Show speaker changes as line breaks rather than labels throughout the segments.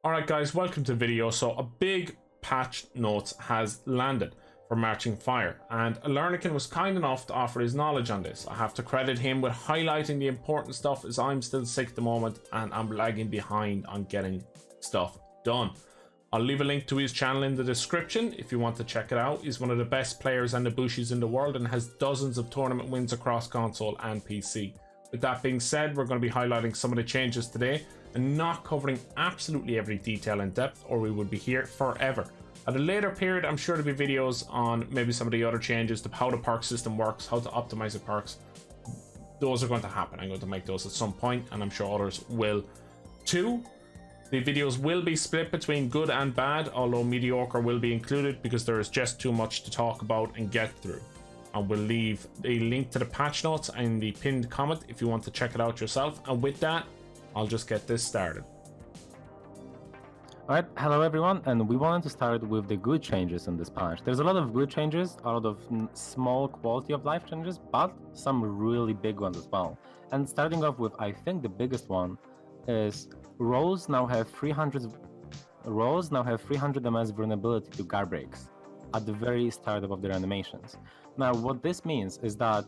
Alright guys, welcome to the video. So a big patch notes has landed for Marching Fire, and Alernican was kind enough to offer his knowledge on this. I have to credit him with highlighting the important stuff, as I'm still sick at the moment and I'm lagging behind on getting stuff done. I'll leave a link to his channel in the description if you want to check it out. He's one of the best players and Ibushis in the world and has dozens of tournament wins across console and PC. With that being said, we're going to be highlighting some of the changes today and not covering absolutely every detail in depth, or we would be here forever. At a later period, I'm sure there'll be videos on maybe some of the other changes to how the perk system works, how to optimize the perks. Those are going to happen. I'm going to make those at some point, and I'm sure others will too. The videos will be split between good and bad, although mediocre will be included because there is just too much to talk about and get through. And we'll leave a link to the patch notes in the pinned comment if you want to check it out yourself. And with that, I'll just get this started.
Alright, hello everyone, and we wanted to start with the good changes in this patch. There's a lot of good changes, a lot of small quality of life changes, but some really big ones as well. And starting off with, I think the biggest one is roles now have 300 MS vulnerability to guard breaks at the very start of their animations. Now, what this means is that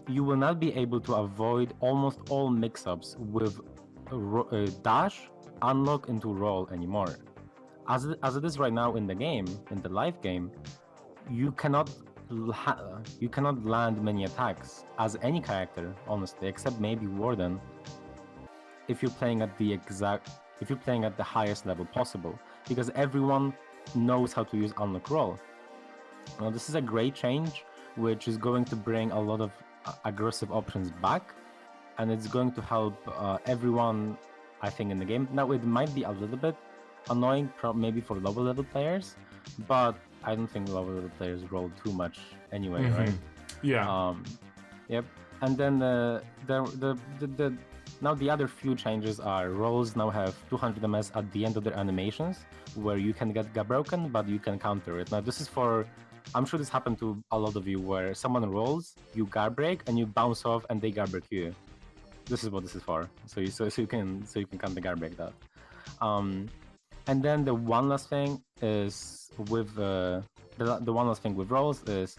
you will not be able to avoid almost all mix-ups with dash, unlock into roll anymore. As it is right now in the game, in the live game, you cannot land many attacks as any character, honestly, except maybe Warden, if you're playing at the highest level possible, because everyone knows how to use unlock roll. Now, this is a great change, which is going to bring a lot of aggressive options back, and it's going to help everyone, I think, in the game. Now, it might be a little bit annoying, maybe for lower level players, but I don't think lower level players roll too much anyway, right?
Yeah.
Yep. And then now the other few changes are rolls now have 200 MS at the end of their animations, where you can get broken, but you can counter it. Now, this is for, I'm sure this happened to a lot of you, where someone rolls, you guard break, and you bounce off, and they guard break you. This is what this is for. So you can counter guard break that. And then the one last thing is with the one last thing with rolls is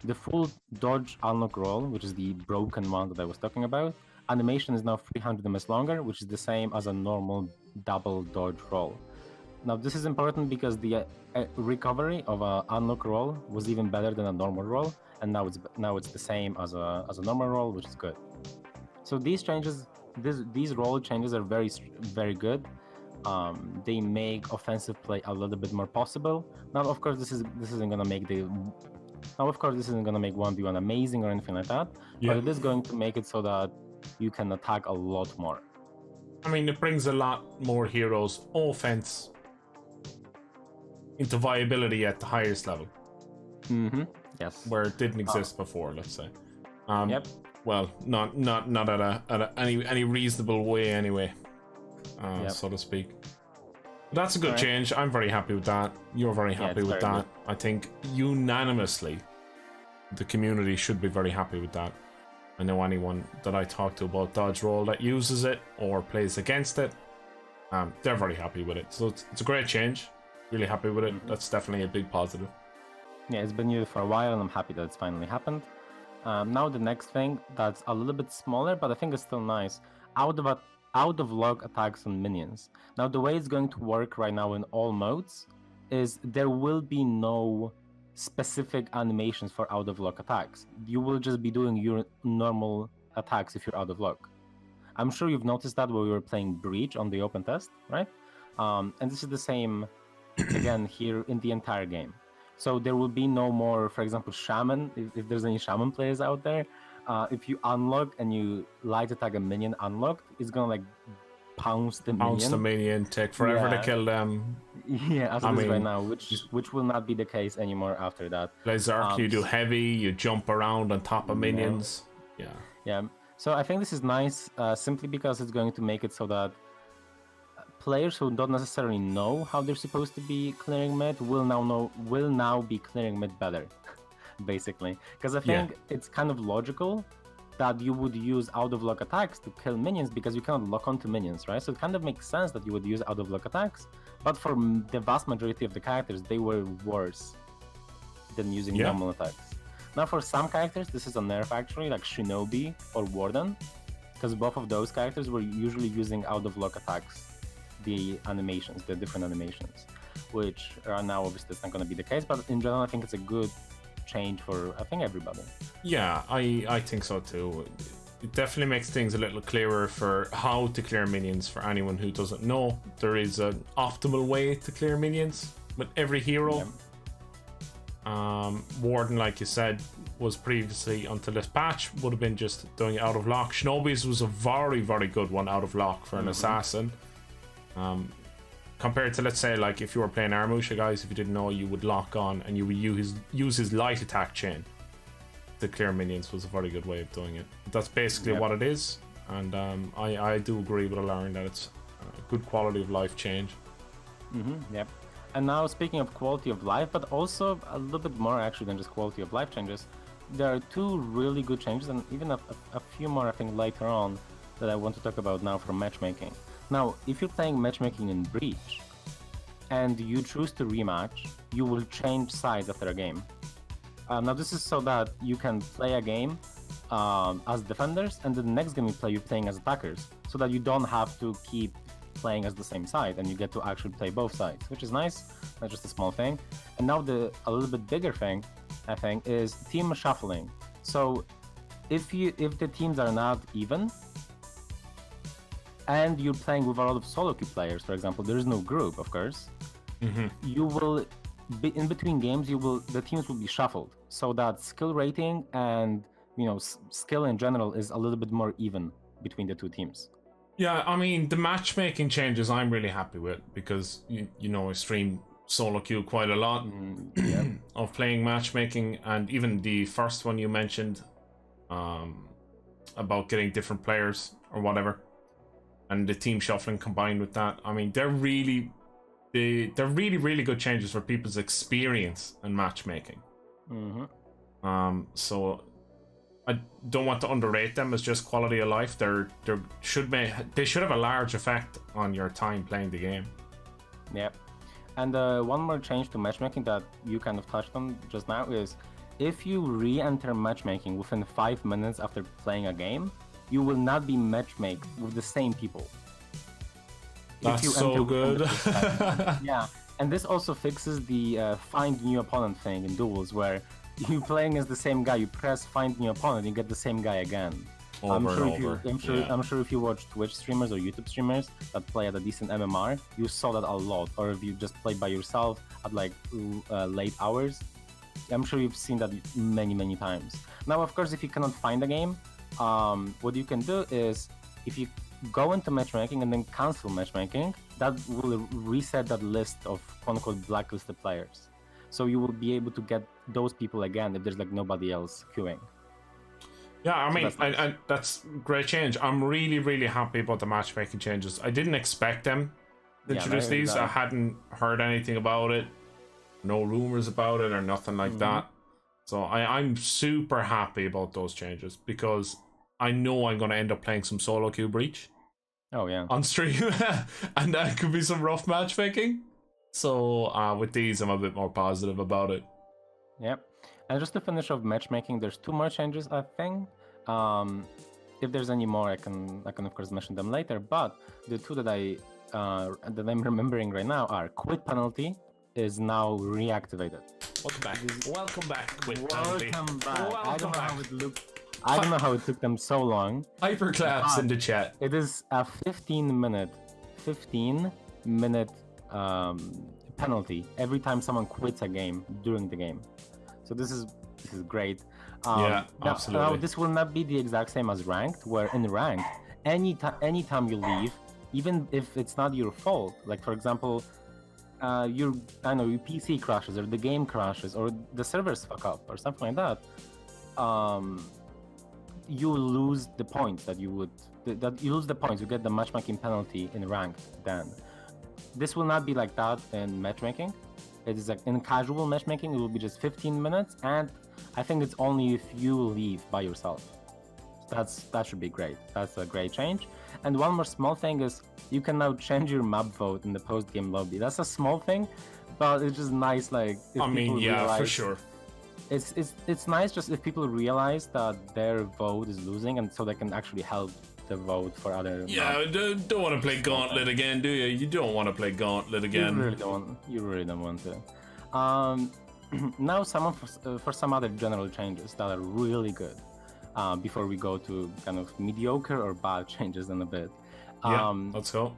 the full dodge unlock roll, which is the broken one that I was talking about. Animation is now 300 MS longer, which is the same as a normal double dodge roll. Now, this is important because the recovery of a unlock roll was even better than a normal roll, and now it's the same as a normal roll, which is good. So these changes, these roll changes are very good. They make offensive play a little bit more possible. Now, of course, this isn't gonna make 1v1 amazing or anything like that, but it is going to make it so that you can attack a lot more.
I mean, it brings a lot more heroes offense into viability at the highest level.
Yes.
Where it didn't exist before, let's say.
Yep.
Well, not at any reasonable way anyway, so to speak. That's a good change. I'm very happy with that. You're very happy with that. Good. I think unanimously, the community should be very happy with that. I know anyone that I talk to about dodge roll that uses it or plays against it, they're very happy with it. So it's a great change. Really happy with it. That's definitely a big positive.
Yeah, it's been used for a while, and I'm happy that it's finally happened. Now the next thing that's a little bit smaller, but I think it's still nice. Out of log attacks on minions. Now, the way it's going to work right now in all modes is there will be no specific animations for out of log attacks. You will just be doing your normal attacks if you're out of log. I'm sure you've noticed that when we were playing Breach on the open test, right? And this is the same again here in the entire game. So there will be no more, for example, Shaman, if there's any Shaman players out there. If you unlock and you light attack a minion unlocked, it's gonna like pounce the minion.
Take forever to kill them.
Yeah, as it is right now, which will not be the case anymore after that.
Berserk, you do heavy, you jump around on top of minions.
Yeah. So I think this is nice, simply because it's going to make it so that players who don't necessarily know how they're supposed to be clearing mid will now be clearing mid better, basically. Because I think it's kind of logical that you would use out-of-lock attacks to kill minions because you cannot lock onto minions, right? So it kind of makes sense that you would use out-of-lock attacks, but for the vast majority of the characters, they were worse than using normal attacks. Now, for some characters, this is a nerf actually, like Shinobi or Warden, because both of those characters were usually using out-of-lock attacks, the animations, the different animations, which are now obviously it's not going to be the case, but in general, I think it's a good change for, I think, everybody.
Yeah, I think so too. It definitely makes things a little clearer for how to clear minions for anyone who doesn't know. There is an optimal way to clear minions with every hero. Warden, like you said, was previously until this patch would have been just doing it out of lock. Shinobi's was a very, very good one out of lock for an assassin. Compared to, let's say, like if you were playing Armusha, guys, if you didn't know, you would lock on and you would use his light attack chain to clear minions. Was a very good way of doing it. That's basically what it is, and I do agree with Lauren that it's a good quality of life change.
Yep. And now, speaking of quality of life, but also a little bit more actually than just quality of life changes, there are two really good changes, and even a few more, I think, later on that I want to talk about now from matchmaking. Now, if you're playing matchmaking in Breach and you choose to rematch, you will change sides after a game. Now, this is so that you can play a game as defenders, and the next game you play, you're playing as attackers, so that you don't have to keep playing as the same side, and you get to actually play both sides, which is nice. That's just a small thing. And now a little bit bigger thing, I think, is team shuffling. So if the teams are not even, and you're playing with a lot of solo queue players, for example, there is no group, of course. You will be in between games. The teams will be shuffled so that skill rating and skill in general is a little bit more even between the two teams.
Yeah, I mean, the matchmaking changes I'm really happy with because I stream solo queue quite a lot of playing matchmaking, and even the first one you mentioned about getting different players or whatever, and the team shuffling combined with that. I mean, they're really good changes for people's experience in matchmaking. So I don't want to underrate them as just quality of life. They should have a large effect on your time playing the game.
Yep. And one more change to matchmaking that you kind of touched on just now is if you re-enter matchmaking within 5 minutes after playing a game, you will not be matchmaked with the same people.
That's so good.
Yeah, and this also fixes the find new opponent thing in duels, where you playing as the same guy, you press find new opponent, you get the same guy again. I'm sure if you watch Twitch streamers or YouTube streamers that play at a decent MMR, you saw that a lot. Or if you just play by yourself at like late hours, I'm sure you've seen that many times. Now, of course, if you cannot find a game, what you can do is if you go into matchmaking and then cancel matchmaking, that will reset that list of quote-unquote blacklisted players. So you will be able to get those people again if there's like nobody else queuing.
Yeah, I mean, that's great change. I'm really happy about the matchmaking changes. I didn't expect them to introduce these. I hadn't heard anything about it, no rumors about it or nothing like that. So I'm super happy about those changes because I know I'm going to end up playing some solo queue Breach.
Oh yeah,
on stream, and that could be some rough matchmaking. So with these, I'm a bit more positive about it.
Yep. And just to finish off matchmaking, there's 2 more changes, I think. If there's any more, I can of course mention them later. But the 2 that I'm remembering right now are quit penalty is now reactivated.
Welcome back, quit penalty.
Welcome back. I don't know how it looked. I don't know how it took them so long.
Hyperclaps in the chat.
It is a 15-minute penalty every time someone quits a game during the game. So this is great.
Absolutely.
Now this will not be the exact same as ranked, where in ranked, anytime you leave, even if it's not your fault, like for example, your PC crashes or the game crashes or the servers fuck up or something like that, you lose the points that you would. You lose the points. You get the matchmaking penalty in ranked. Then this will not be like that in matchmaking. It is like in casual matchmaking, it will be just 15 minutes, and I think it's only if you leave by yourself. That should be great. That's a great change. And one more small thing is you can now change your map vote in the post-game lobby. That's a small thing, but it's just nice. Like, if
I mean,
people
yeah,
realize,
for sure.
It's nice just if people realize that their vote is losing, and so they can actually help the vote for other.
Yeah, don't want to play Gauntlet again, do you? You don't want to play Gauntlet again.
You really don't want to. Now, for some other general changes that are really good. Before we go to kind of mediocre or bad changes in a bit.
Let's go.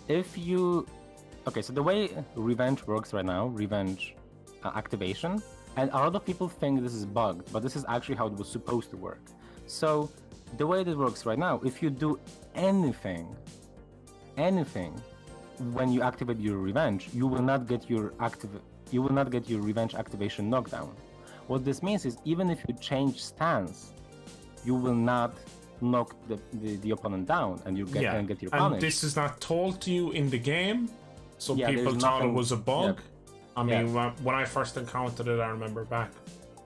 So the way Revenge works right now, Revenge activation, and a lot of people think this is bugged, but this is actually how it was supposed to work. So the way it works right now, if you do anything, when you activate your Revenge, you will not get your Revenge activation knockdown. What this means is even if you change stance, you will not knock the opponent down, and you can get your punish.
And this is not told to you in the game, so people thought it was a bug. I mean, when I first encountered it, I remember back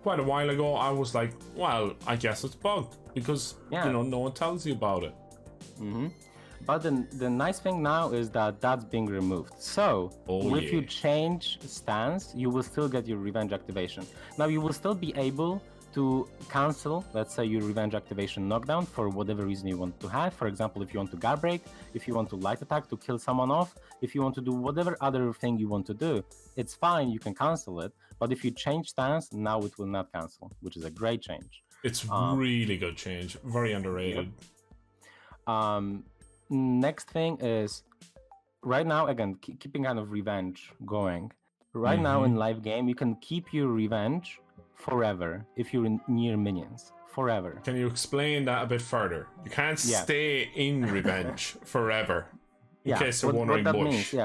quite a while ago, I was like, well, I guess it's bugged, because no one tells you about it.
But the nice thing now is that that's being removed. So if you change stance, you will still get your Revenge activation. Now you will still be able to cancel, let's say, your Revenge activation knockdown for whatever reason you want to have. For example, if you want to guard break, if you want to light attack to kill someone off, if you want to do whatever other thing you want to do, it's fine, you can cancel it. But if you change stance, now it will not cancel, which is a great change.
It's really good change, very underrated.
Next thing is, right now, again, keeping kind of Revenge going. Right now in live game, you can keep your Revenge forever if you're near minions. Forever.
Can you explain that a bit further? You can't stay in Revenge forever. In case you're wondering,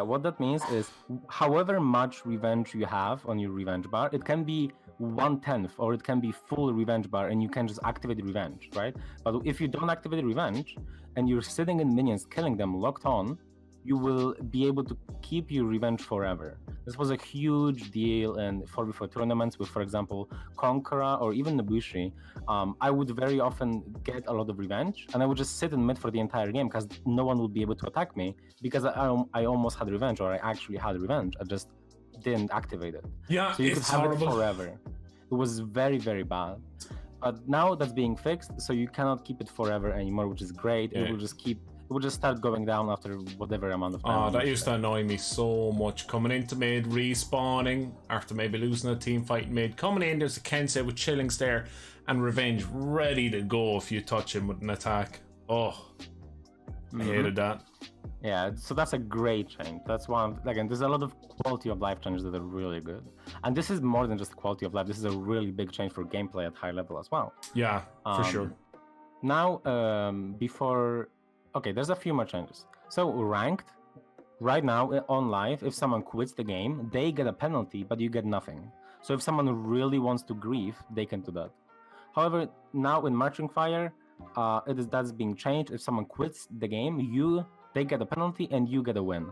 what that means is, however much Revenge you have on your Revenge bar, it can be 1/10 or it can be full Revenge bar, and you can just activate Revenge, right? But if you don't activate Revenge and you're sitting in minions, killing them locked on, you will be able to keep your Revenge forever. This was a huge deal in 4v4 tournaments with, for example, Conqueror or even Nobushi. I would very often get a lot of Revenge, and I would just sit in mid for the entire game because no one would be able to attack me, because I almost had Revenge, or I actually had Revenge. I just didn't activate it.
Yeah,
so you
it's
could have
horrible.
It forever. It was very, very bad. But now that's being fixed, so you cannot keep it forever anymore, which is great. It will just start going down after whatever amount of time.
Oh, that used to annoy me so much. Coming into mid, respawning after maybe losing a team fight mid. Coming in, there's a Kensei with Chillings there, and Revenge ready to go if you touch him with an attack. Oh, I hated that.
Yeah, so that's a great change. That's one. Again, there's a lot of quality of life changes that are really good, and this is more than just quality of life. This is a really big change for gameplay at high level as well.
Yeah, for sure.
Now, there's a few more changes. So ranked, right now on live, if someone quits the game, they get a penalty, but you get nothing. So if someone really wants to grieve, they can do that. However, now in Marching Fire, that's being changed. If someone quits the game, they get a penalty and you get a win,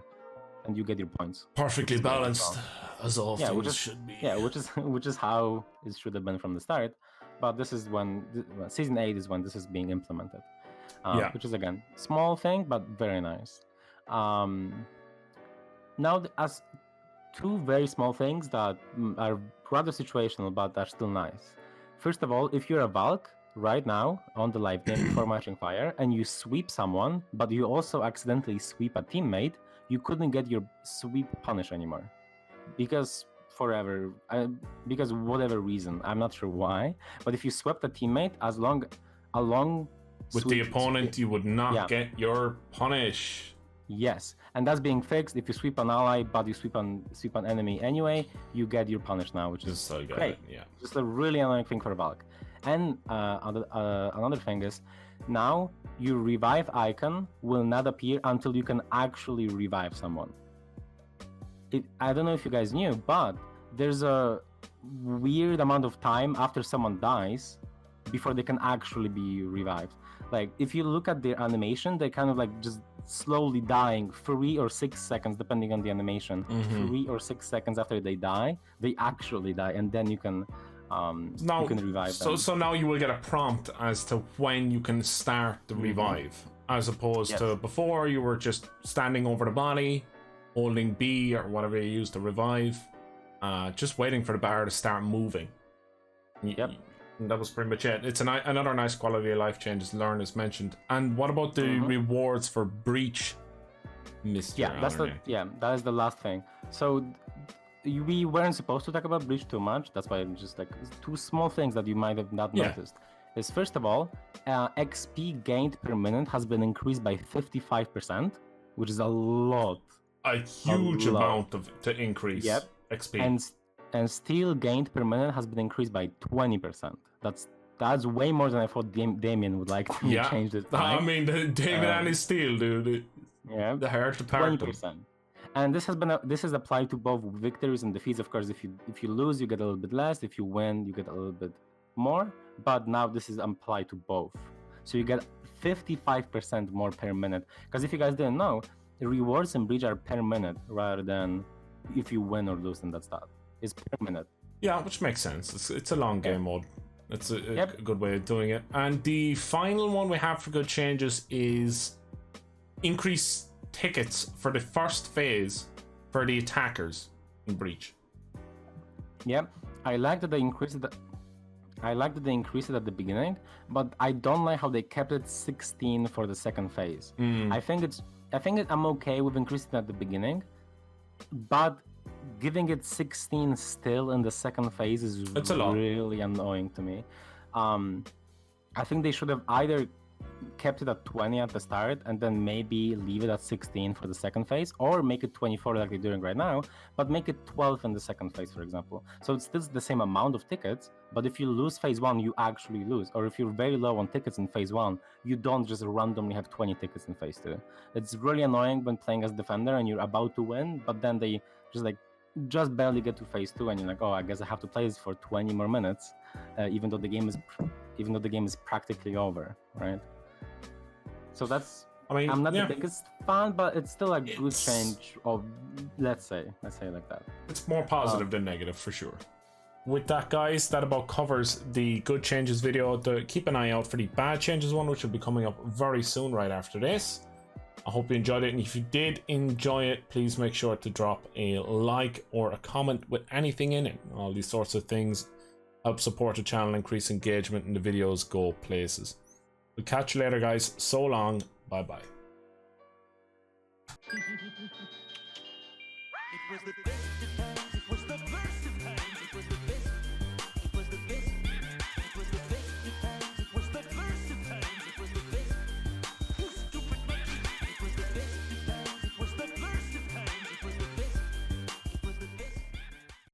and you get your points.
Perfectly balanced, as all things should be.
Yeah, which is how it should have been from the start. But this is when season 8 is when this is being implemented. Which is, again, small thing, but very nice. Now, as two very small things that are rather situational, but are still nice. First of all, if you're a Valk right now on the live game before Matching Fire, and you sweep someone, but you also accidentally sweep a teammate, you couldn't get your sweep punish anymore. Because whatever reason, I'm not sure why, but if you swept a teammate, along
with the opponent, you would not get your punish.
Yes, and that's being fixed. If you sweep an ally, but you sweep an enemy anyway, you get your punish now, which is great. Just a really annoying thing for Valk. And another thing is, now your revive icon will not appear until you can actually revive someone. I don't know if you guys knew, but there's a weird amount of time after someone dies before they can actually be revived. Like, if you look at their animation, they kind of like just slowly dying 3 or 6 seconds, depending on the animation. 3 or 6 seconds after they die, they actually die, and then you can
Now,
you can revive them.
so now you will get a prompt as to when you can start the revive, as opposed to before you were just standing over the body, holding B or whatever you use to revive, just waiting for the bar to start moving.
Yep.
And that was pretty much it. It's another nice quality of life change, as Lauren has mentioned. And what about the rewards for breach, Mr.
That is the last thing. So we weren't supposed to talk about breach too much. That's why I'm just like two small things that you might have not noticed. Is first of all, XP gained per minute has been increased by 55%, which is a lot.
A huge amount to increase XP.
And steel gained per minute has been increased by 20%. That's way more than I thought Damien would like to change this.
I mean, Damien and his steel, dude. The hard to part
20%. And this is applied to both victories and defeats. Of course, if you lose, you get a little bit less. If you win, you get a little bit more. But now this is applied to both, so you get 55% more per minute. Because if you guys didn't know, the rewards in breach are per minute rather than if you win or lose in that stuff. It's per minute.
Yeah, which makes sense. It's a long game mode. It's a good way of doing it. And the final one we have for good changes is increase tickets for the first phase for the attackers in breach.
Yep, I like that they increased it. I like that they increased it at the beginning, but I don't like how they kept it 16 for the second phase. I think I'm okay with increasing it at the beginning, but giving it 16 still in the second phase is really annoying to me. I think they should have either kept it at 20 at the start and then maybe leave it at 16 for the second phase, or make it 24 like they're doing right now, but make it 12 in the second phase, for example. So it's still the same amount of tickets, but if you lose phase 1, you actually lose. Or if you're very low on tickets in phase 1, you don't just randomly have 20 tickets in phase 2. It's really annoying when playing as defender and you're about to win, but then they just barely get to phase 2 and you're like, oh, I guess I have to play this for 20 more minutes, even though the game is practically over, right? So that's, I'm not the biggest fan, but it's still a good change of, let's say it like that.
It's more positive than negative for sure. With that, guys, that about covers the good changes video. Keep an eye out for the bad changes one, which will be coming up very soon right after this. I hope you enjoyed it, and if you did enjoy it, please make sure to drop a like or a comment with anything in it. All these sorts of things help support the channel, increase engagement, and the videos go places. We'll catch you later, guys. So long. Bye bye.
It was the